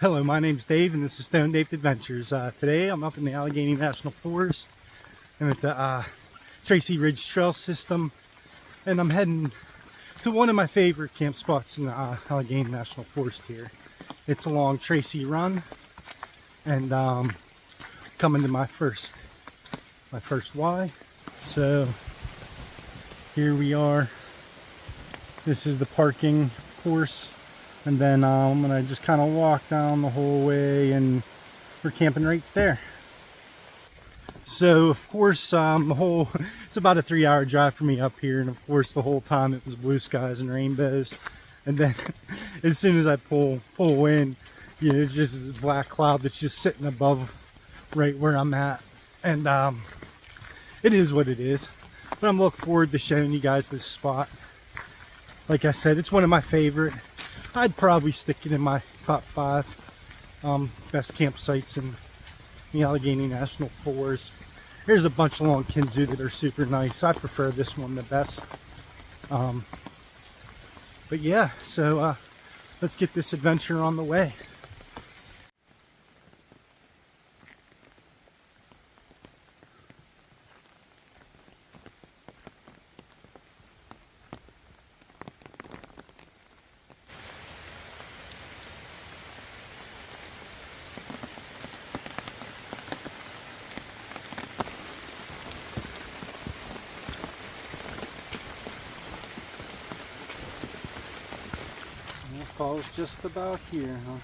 Hello, my name's Dave and this is Stone Dave Adventures. Today I'm up in the Allegheny National Forest. I'm at the Tracy Ridge trail system and I'm heading to one of my favorite camp spots in the Allegheny National Forest here. It's along Tracy Run and coming to my first Y. So here we are. This is the parking course. And then I'm gonna just kind of walk down the whole way and we're camping right there. So of course it's about a 3-hour drive for me up here, and of course the whole time it was blue skies and rainbows. And then as soon as I pull in, you know, it's just this black cloud that's just sitting above right where I'm at. And it is what it is. But I'm looking forward to showing you guys this spot. Like I said, it's one of my favorite. I'd probably stick it in my top 5 best campsites in the Allegheny National Forest. There's a bunch along Kinzua that are super nice. I prefer this one the best. But yeah, so let's get this adventure on the way. Fall's just about here, huh?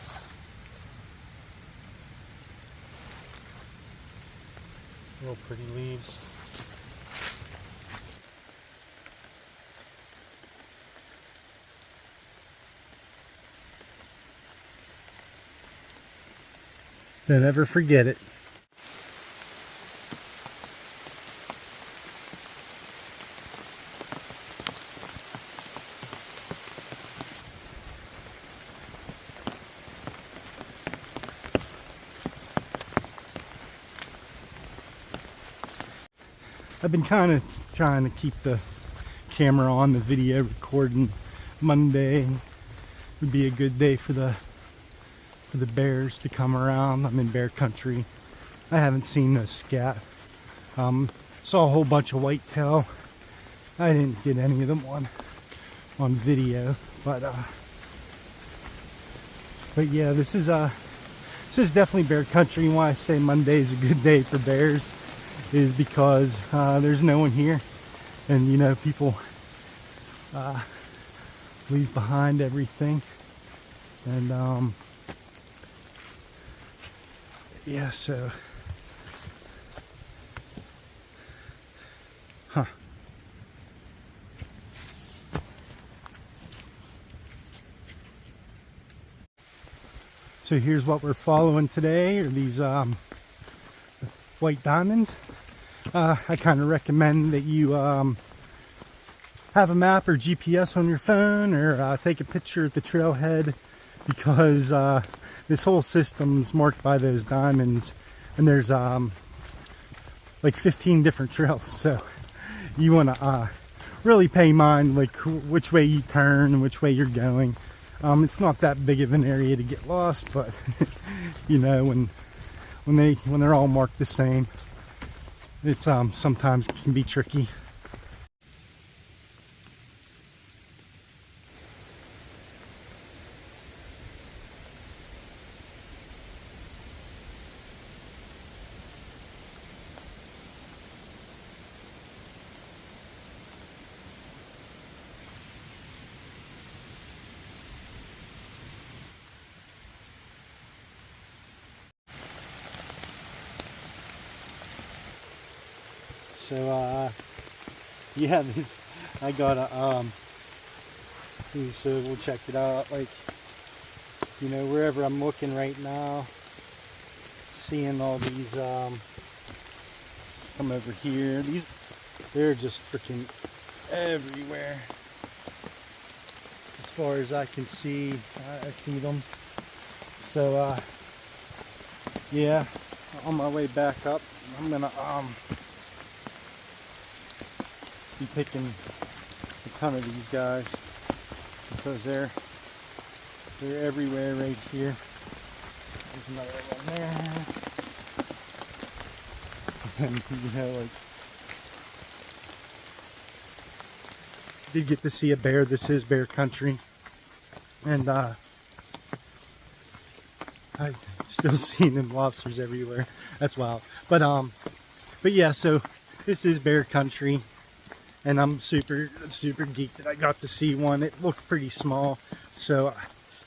Real pretty leaves. Don't ever forget it. I've been kind of trying to keep the camera on, the video recording. Monday would be a good day for the bears to come around. I'm in bear country. I haven't seen no scat. Saw a whole bunch of whitetail. I didn't get any of them on video, but yeah, this is definitely bear country. And why I say Monday is a good day for bears is because there's no one here, and you know, people leave behind everything, and yeah, so so here's what we're following today, are these white diamonds. I kind of recommend that you have a map or GPS on your phone, or take a picture at the trailhead, because this whole system's marked by those diamonds, and there's like 15 different trails, so you want to really pay mind like which way you turn and which way you're going. It's not that big of an area to get lost, but you know, when they're all marked the same, it's sometimes can be tricky. So yeah, this, I got a so we'll check it out. Like, you know, wherever I'm looking right now, seeing all these come over here, they're just freaking everywhere. As far as I can see, I see them. So yeah, on my way back up, I'm gonna be picking a ton of these guys because they're everywhere right here. There's another one there. And, you know, like, did get to see a bear. This is bear country, and I still seeing them lobsters everywhere. That's wild. But yeah, so this is bear country, and I'm super geeked that I got to see one. It looked pretty small, so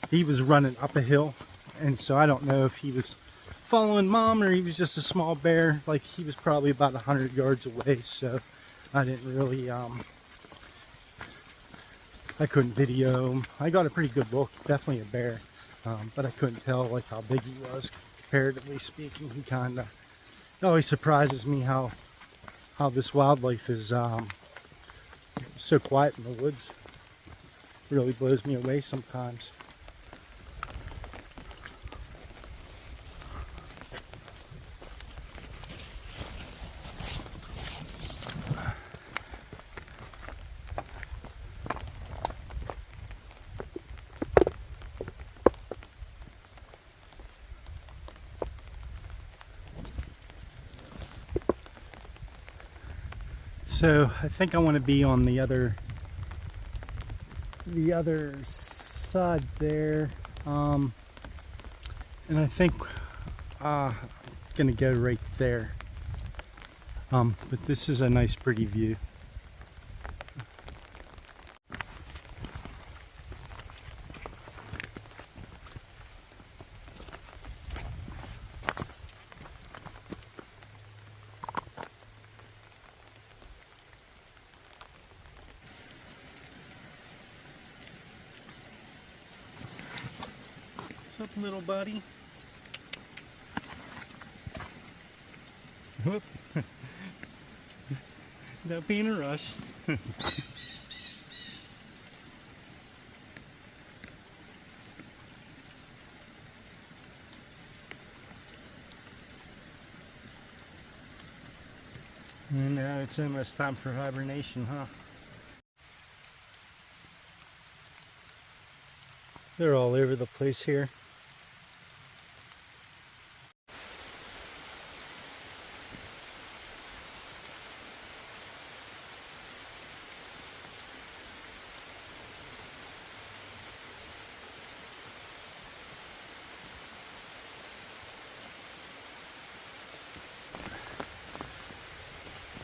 he was running up a hill, and so I don't know if he was following mom or he was just a small bear. Like, he was probably about 100 yards away, so I didn't really I couldn't video him. I got a pretty good look, definitely a bear, but I couldn't tell like how big he was, comparatively speaking. He kind of, it always surprises me how this wildlife is so quiet in the woods. It really blows me away sometimes. So I think I want to be on the other side there, and I think I'm gonna go right there. But this is a nice, pretty view. What's up, little buddy? Whoop. Don't be in a rush. And now it's almost time for hibernation, huh? They're all over the place here.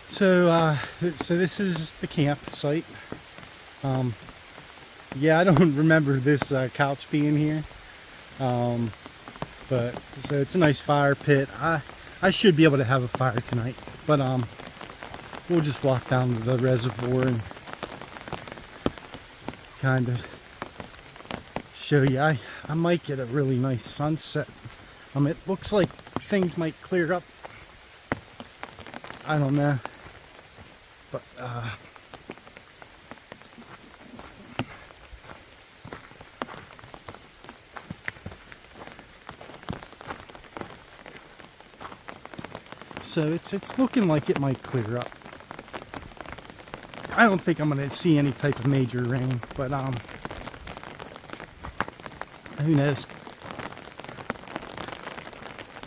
So this is the campsite. Yeah, I don't remember this couch being here, but so it's a nice fire pit. I should be able to have a fire tonight, but we'll just walk down to the reservoir and kind of show you. I might get a really nice sunset. It looks like things might clear up. I don't know. But so it's looking like it might clear up. I don't think I'm gonna see any type of major rain, but who knows?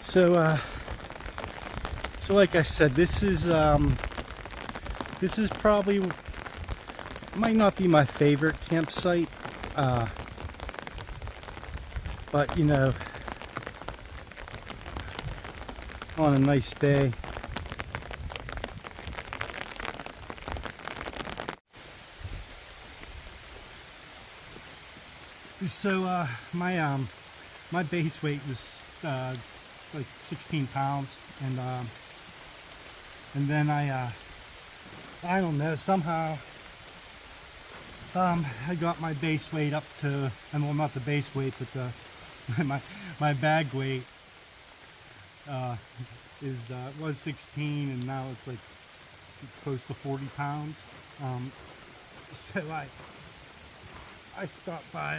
So like I said, this is probably, might not be my favorite campsite, but you know, on a nice day. So my base weight was like 16 pounds, and then I don't know, somehow I got my base weight up to, and well, not the base weight, but the my bag weight was 16, and now it's like close to 40 pounds. So I stopped by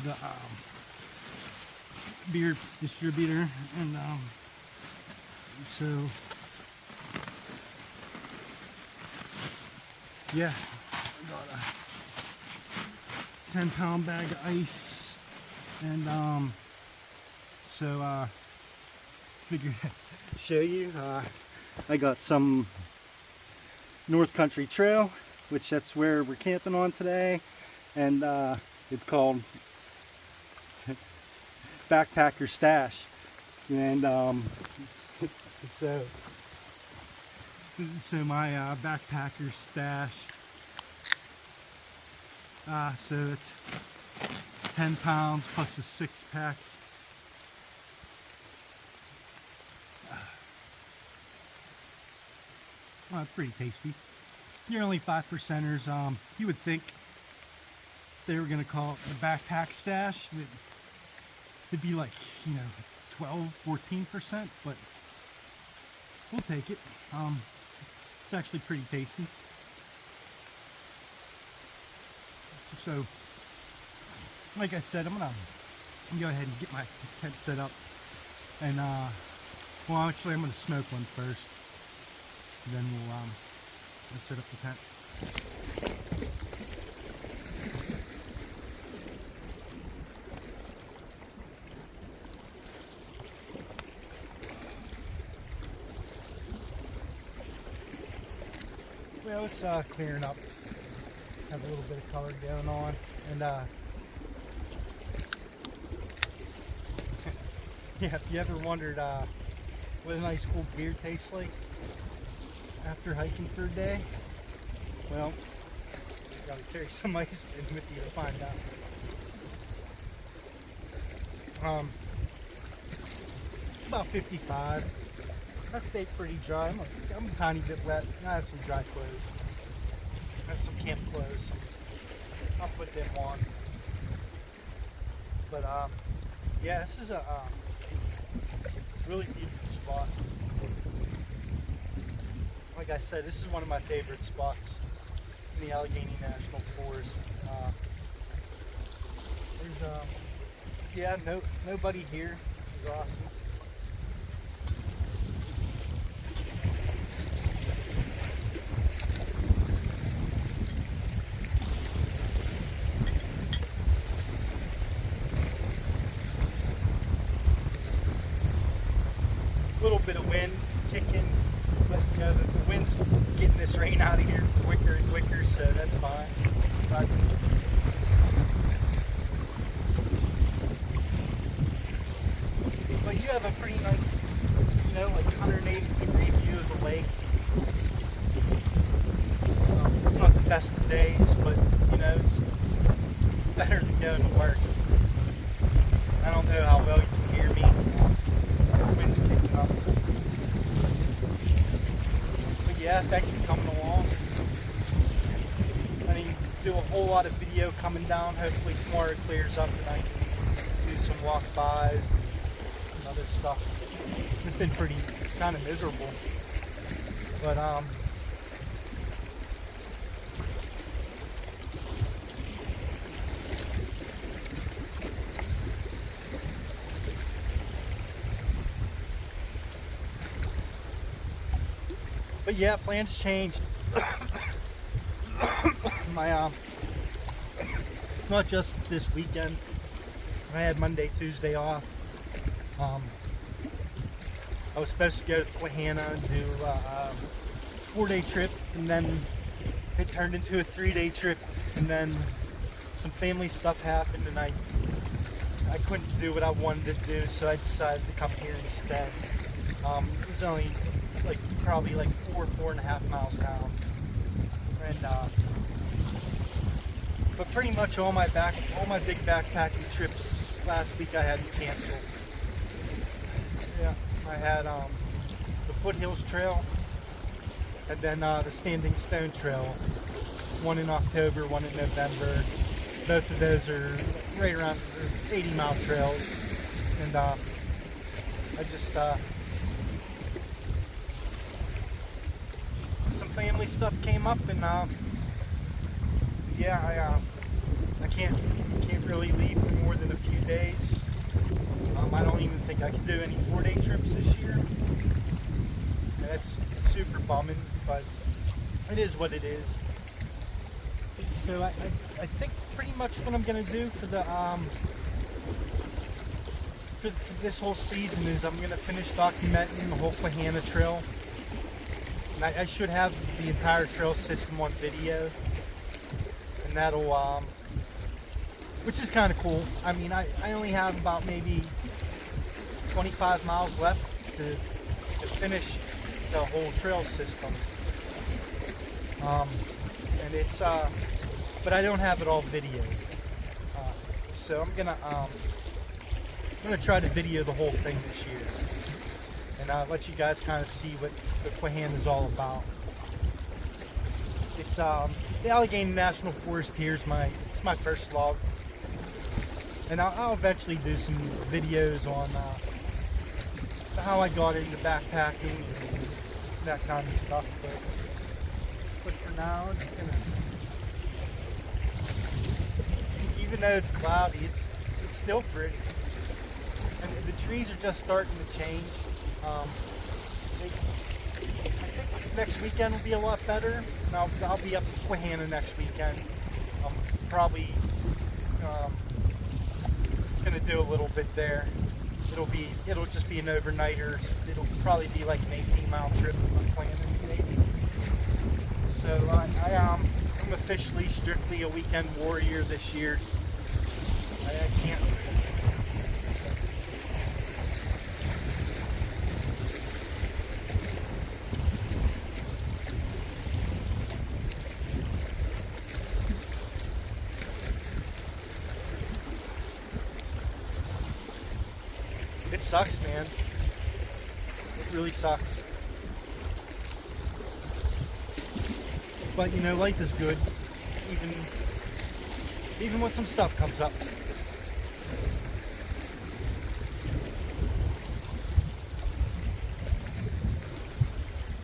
the beer distributor, and so yeah, I got 10-pound bag of ice, and so figured I'd show you. I got some North Country Trail, which that's where we're camping on today, and it's called Backpacker Stash, and so my backpacker stash, so it's 10 pounds plus a 6-pack. Well, it's pretty tasty. You're only 5%ers. You would think they were going to call it the backpack stash. It'd be like, 12, 14%, but we'll take it. It's actually pretty tasty. So, like I said, I'm gonna go ahead and get my tent set up, and well, actually, I'm gonna smoke one first, and then we'll set up the tent. Well, it's clearing up. Have a little bit of color going on, and yeah, if you ever wondered what a nice cold beer tastes like after hiking for a day, well, you gotta carry some ice with you to find out. It's about 55. I stayed pretty dry. I'm a tiny bit wet. I have some dry clothes. I have some camp clothes. I'll put them on. But yeah, this is a really beautiful spot. Like I said, this is one of my favorite spots in the Allegheny National Forest. There's nobody here, which is awesome. Little bit of wind kicking, but the wind's getting this rain out of here quicker and quicker, so that's fine. But you have a pretty nice, like 180-degree view of the lake. It's not the best of days, but it's better than going to work. I don't know how well you can hear me. Wind's kicking up. But yeah, thanks for coming along. I didn't do a whole lot of video coming down. Hopefully tomorrow it clears up and I can do some walk-bys and other stuff. It's been pretty kind of miserable. But yeah, plans changed. My not just this weekend. I had Monday, Tuesday off. I was supposed to go to Allegheny and do a 4-day trip, and then it turned into a 3-day trip, and then some family stuff happened, and I couldn't do what I wanted to do, so I decided to come here instead. It was only probably 4.5 miles down, and but pretty much all my big backpacking trips last week I had to cancel. Yeah, I had the Foothills Trail, and then the Standing Stone Trail, one in October, one in November. Both of those are right around 80-mile trails, and I just some family stuff came up, and yeah, I can't really leave for more than a few days. I don't even think I can do any 4-day trips this year. That's super bumming, but it is what it is. Peace. So I think pretty much what I'm gonna do for the for this whole season is I'm gonna finish documenting the whole Quahana Trail, and I should have the entire trail system on video, and that'll which is kind of cool. I mean, I only have about maybe 25 miles left to finish the whole trail system, and it's but I don't have it all videoed, so I'm gonna try to video the whole thing this year, and let you guys kind of see what the Quahana is all about. It's the Allegheny National Forest here is it's my first vlog, and I'll eventually do some videos on how I got into backpacking and that kind of stuff, but for now I'm just gonna, even though it's cloudy, it's still pretty, and the trees are just starting to change. I think next weekend will be a lot better, and I'll be up to Quahana next weekend. I'm probably gonna do a little bit there. It'll just be an overnighter. It'll probably be like an 18-mile trip I'm planning, maybe. So I'm officially strictly a weekend warrior this year. I can't. It sucks, man. It really sucks. But you know, life is good, even when some stuff comes up.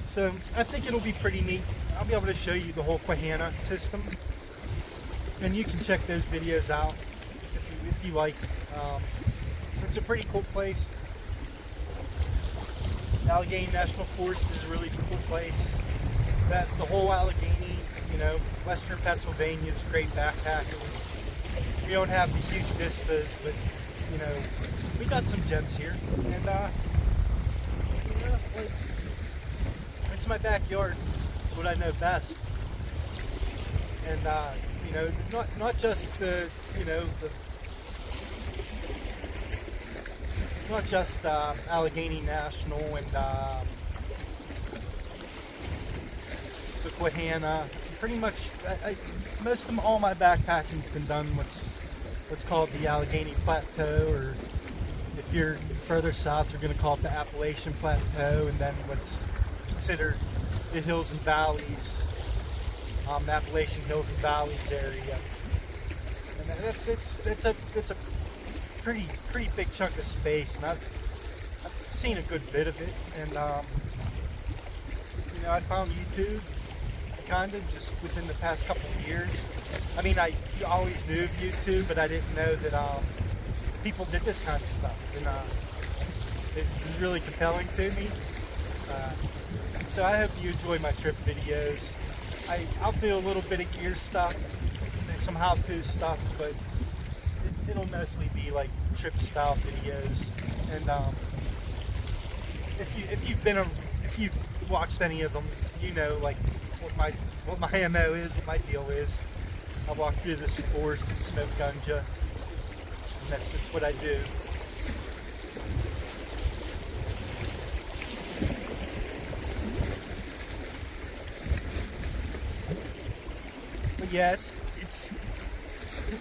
So I think it'll be pretty neat. I'll be able to show you the whole Quahana system, and you can check those videos out if you like. It's a pretty cool place. Allegheny National Forest is a really cool place. The whole Allegheny, you know, western Pennsylvania is great backpacking. We don't have the huge vistas, but you know, we got some gems here, and you know, like, it's my backyard. It's what I know best, and you know, not just the, you know, not just Allegheny National and the Quahana. Pretty much, most of all my backpacking's been done what's called the Allegheny Plateau, or if you're further south, you're going to call it the Appalachian Plateau, and then what's considered the hills and valleys, the Appalachian Hills and Valleys area. And it's a pretty big chunk of space, and I've seen a good bit of it. And you know, I found YouTube kind of just within the past couple of years. I mean, I always knew of YouTube, but I didn't know that people did this kind of stuff, and it was really compelling to me. So I hope you enjoy my trip videos. I'll do a little bit of gear stuff and some how-to stuff, but it'll mostly be like trip style videos. And if you've watched any of them, you know, like what my MO is, what my deal is. I walk through this forest and smoke ganja, and that's what I do. But yeah, it's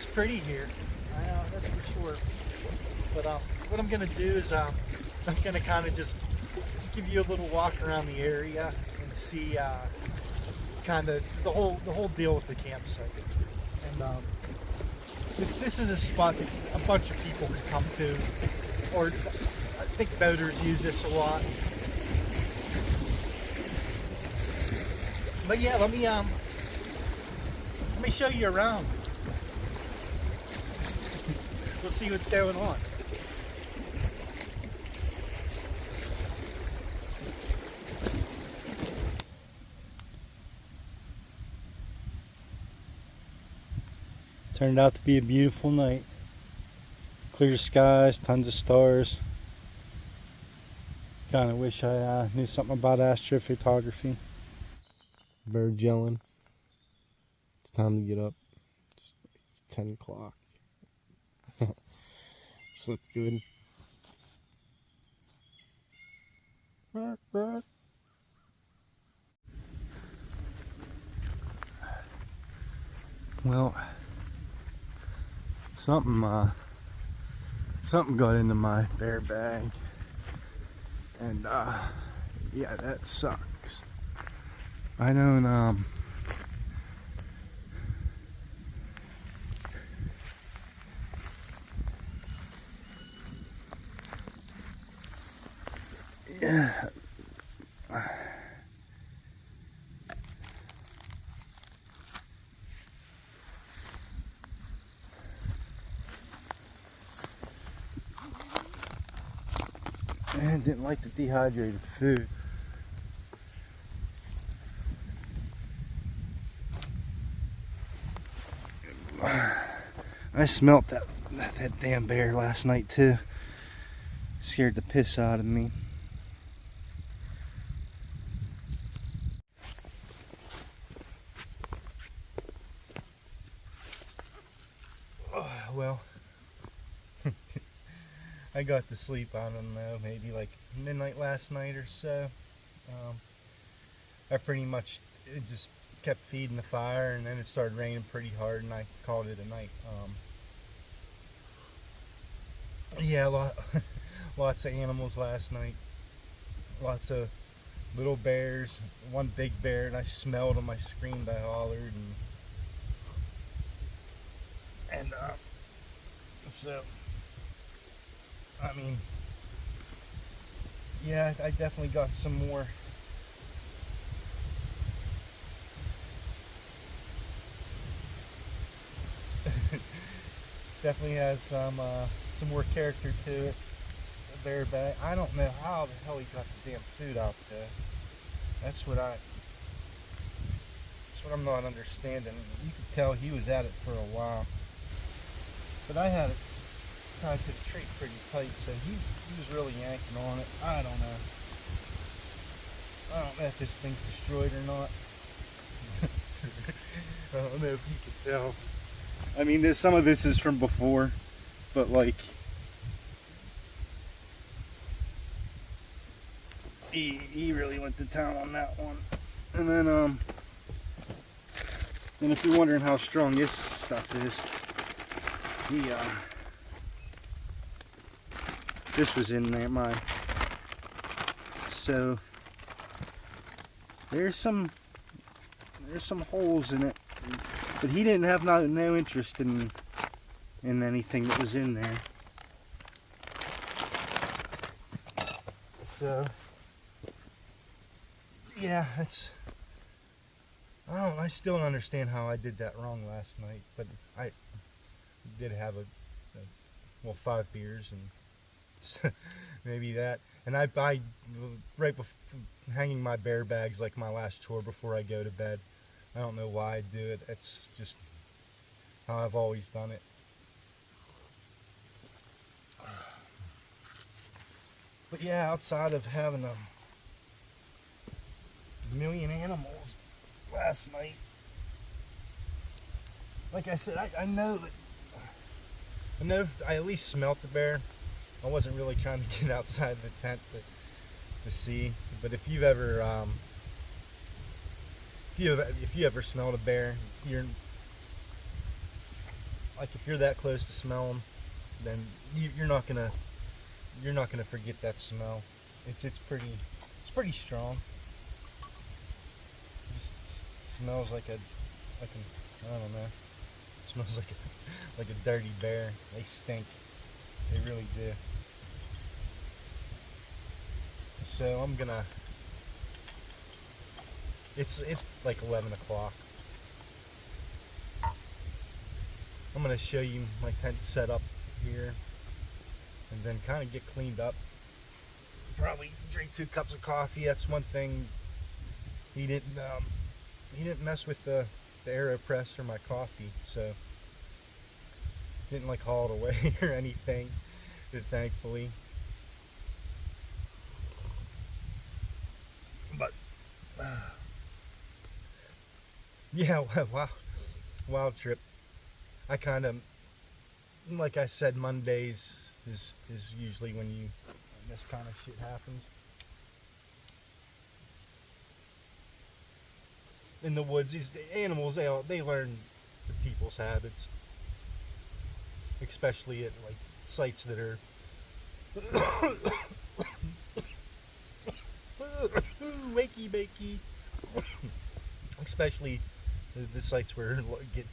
pretty here. That's for sure. But what I'm gonna do is I'm gonna kind of just give you a little walk around the area and see kind of the whole deal with the campsite. And this is a spot that a bunch of people can come to, or I think boaters use this a lot. But yeah, let me show you around. We'll see what's going on. Turned out to be a beautiful night. Clear skies, tons of stars. Kind of wish I knew something about astrophotography. Birds yelling. It's time to get up. It's 10 o'clock. Slept good. Bark, bark. Well, something got into my bear bag, and yeah, that sucks. I don't yeah. I didn't like the dehydrated food. I smelt that damn bear last night too. Scared the piss out of me. Well, I got to sleep, I don't know, maybe like midnight last night or so. I pretty much just kept feeding the fire, and then it started raining pretty hard, and I called it a night. Yeah, lots of animals last night. Lots of little bears, one big bear, and I smelled him. I screamed, I hollered, and so, I mean, yeah, I definitely got some more. Definitely has some more character to it. The bear bag. I don't know how the hell he got the damn food out there. That's what I'm not understanding. You could tell he was at it for a while. But I had it tied to the tree pretty tight, so he was really yanking on it. I don't know. I don't know if this thing's destroyed or not. I don't know if you can tell. I mean, some of this is from before, but like, he really went to town on that one. And then if you're wondering how strong this stuff is, this was in there, so there's some holes in it, but he didn't have no interest in anything that was in there. So yeah, I still don't understand how I did that wrong last night, but I did have 5 beers and maybe that. And I right before hanging my bear bags like my last chore before I go to bed. I don't know why I do it. It's just how I've always done it. But yeah, outside of having a million animals last night, like I said, I know I at least smelt the bear. I wasn't really trying to get outside the tent to see, but if you've ever if you ever smelled a bear, if you're that close to smell them, then you're not gonna forget that smell. It's pretty strong. It just smells like I don't know. It smells like a dirty bear. They stink. They really do. So I'm gonna. It's like 11 o'clock. I'm gonna show you my tent set up here, and then kind of get cleaned up. Probably drink 2 cups of coffee. That's one thing. He didn't mess with the AeroPress or my coffee, so Didn't like haul it away or anything, thankfully. But yeah, wow, wild trip. I kind of, like I said, Mondays is usually when this kind of shit happens. In the woods, these animals, they learn the people's habits, especially at like sites that are wakey bakey, especially the sites where get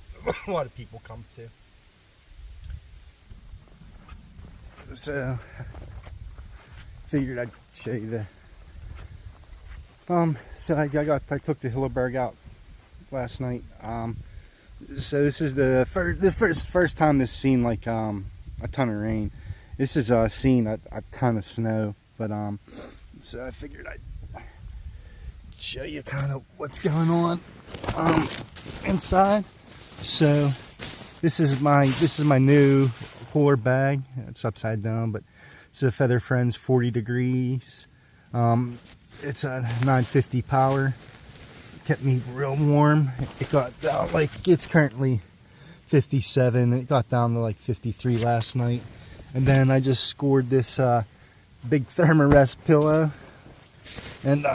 a lot of people come to. So figured I'd show you the so I took the Hilleberg out last night. So this is the first time this seen like a ton of rain. This is seen a ton of snow, but so I figured I'd show you kind of what's going on inside. So this is my new cooler bag. It's upside down, but it's a Feather Friends 40 degrees. It's a 950 power. Kept me real warm. It got down, like, it's currently 57. It got down to like 53 last night. And then I just scored this big Thermarest pillow, and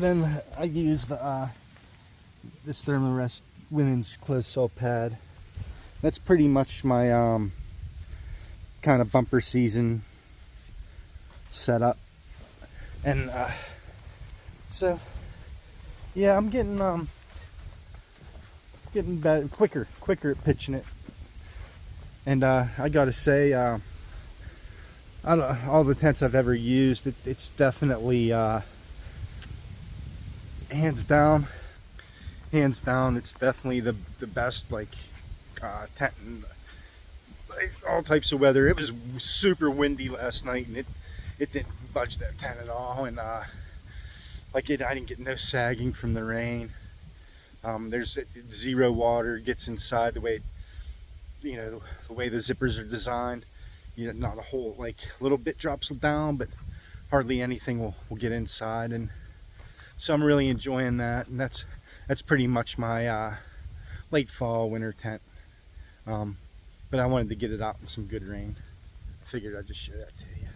then I used this Thermarest women's closed sole pad. That's pretty much my kind of bumper season setup. And so yeah, I'm getting better, quicker at pitching it. And I gotta say, I don't know, all the tents I've ever used, it's definitely hands down, it's definitely the best, like, tent in like, all types of weather. It was super windy last night, and it didn't budge that tent at all. And I didn't get no sagging from the rain. There's zero water gets inside the way, the way the zippers are designed. Not a whole, like, little bit drops down, but hardly anything will get inside. And so I'm really enjoying that. And that's pretty much my late fall winter tent. But I wanted to get it out in some good rain. I figured I'd just show that to you.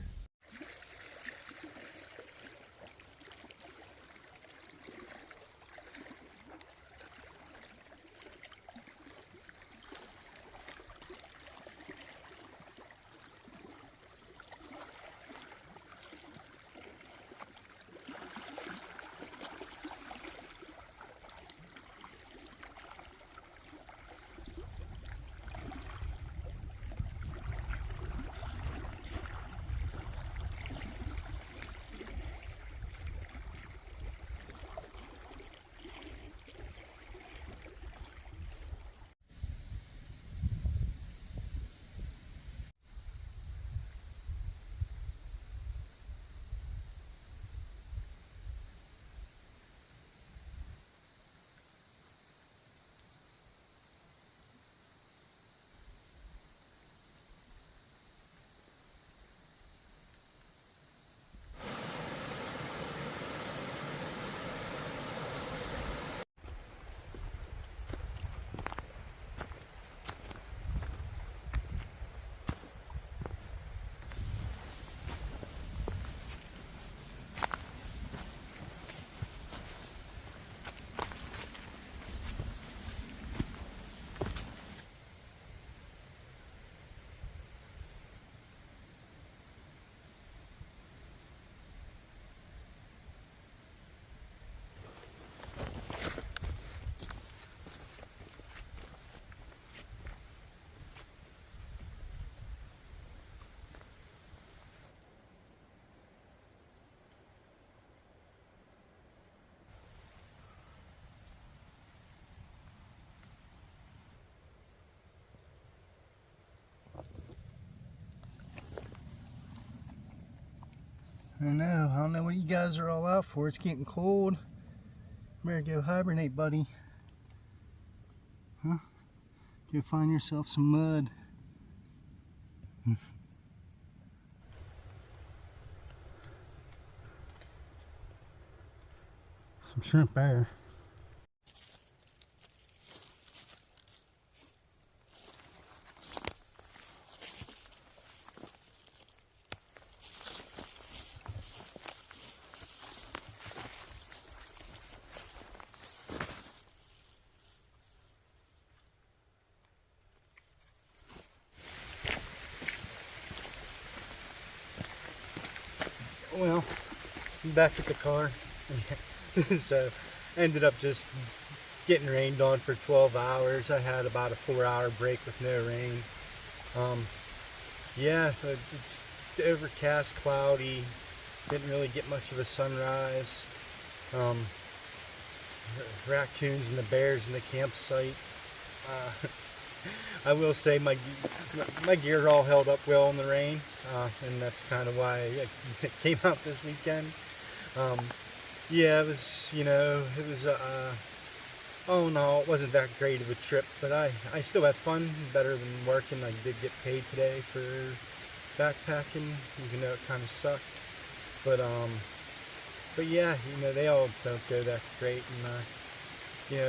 I don't know what you guys are all out for. It's getting cold. Better go hibernate, buddy. Huh? Go find yourself some mud. Some shrimp there. Well, I'm back at the car. So ended up just getting rained on for 12 hours. I had about a 4-hour break with no rain. Yeah, it's overcast, cloudy. Didn't really get much of a sunrise. Raccoons and the bears in the campsite. I will say my gear all held up well in the rain, and that's kind of why I came out this weekend. Yeah, it was, it was, oh no, it wasn't that great of a trip, but I still had fun, better than working. I did get paid today for backpacking, even though it kind of sucked. But yeah, they all don't go that great, and,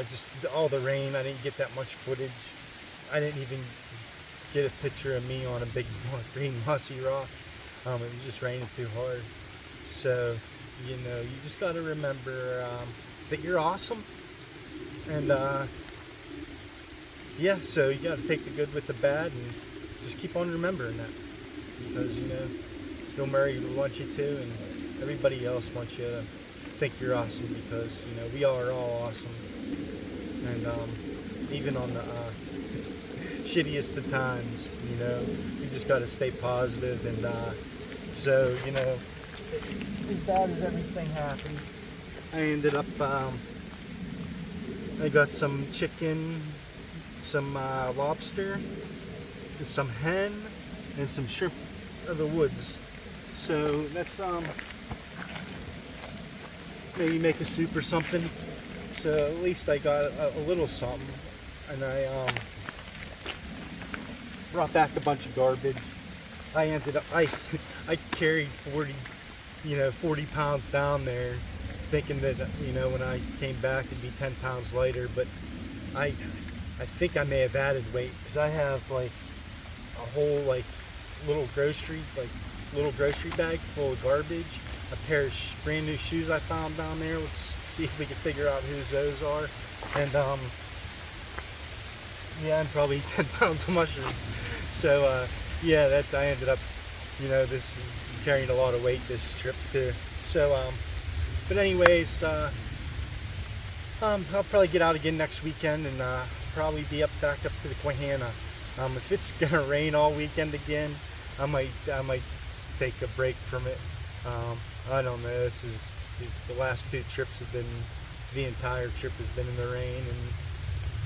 just all the rain, I didn't get that much footage. I didn't even get a picture of me on a big green mossy rock. It was just raining too hard. So, you just got to remember that you're awesome. And, yeah, so you got to take the good with the bad and just keep on remembering that. Because, Bill Murray wants you to, and everybody else wants you to think you're awesome, because, we are all awesome. And even on the shittiest of times, you just got to stay positive. And so, as bad as everything happened, I ended up, I got some chicken, some lobster, some hen, and some shrimp of the woods. So that's maybe make a soup or something. So at least I got a little something. And I brought back a bunch of garbage. I ended up, I carried 40 pounds down there, thinking that, when I came back it'd be 10 pounds lighter, but I think I may have added weight, because I have like a whole little grocery bag full of garbage, a pair of brand new shoes I found down there. Let's see if we can figure out whose those are. And yeah, and probably 10 pounds of mushrooms. So yeah, that I ended up, this carrying a lot of weight this trip too. So but anyways, I'll probably get out again next weekend, and probably be back up to the Quahana. If it's gonna rain all weekend again, I might take a break from it. I don't know. This is the last two trips have been, the entire trip has been in the rain, and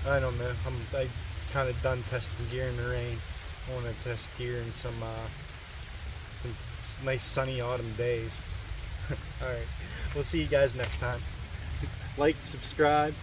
I don't know. I kind of done testing gear in the rain. I want to test gear in some nice sunny autumn days. All right, we'll see you guys next time. Like, subscribe.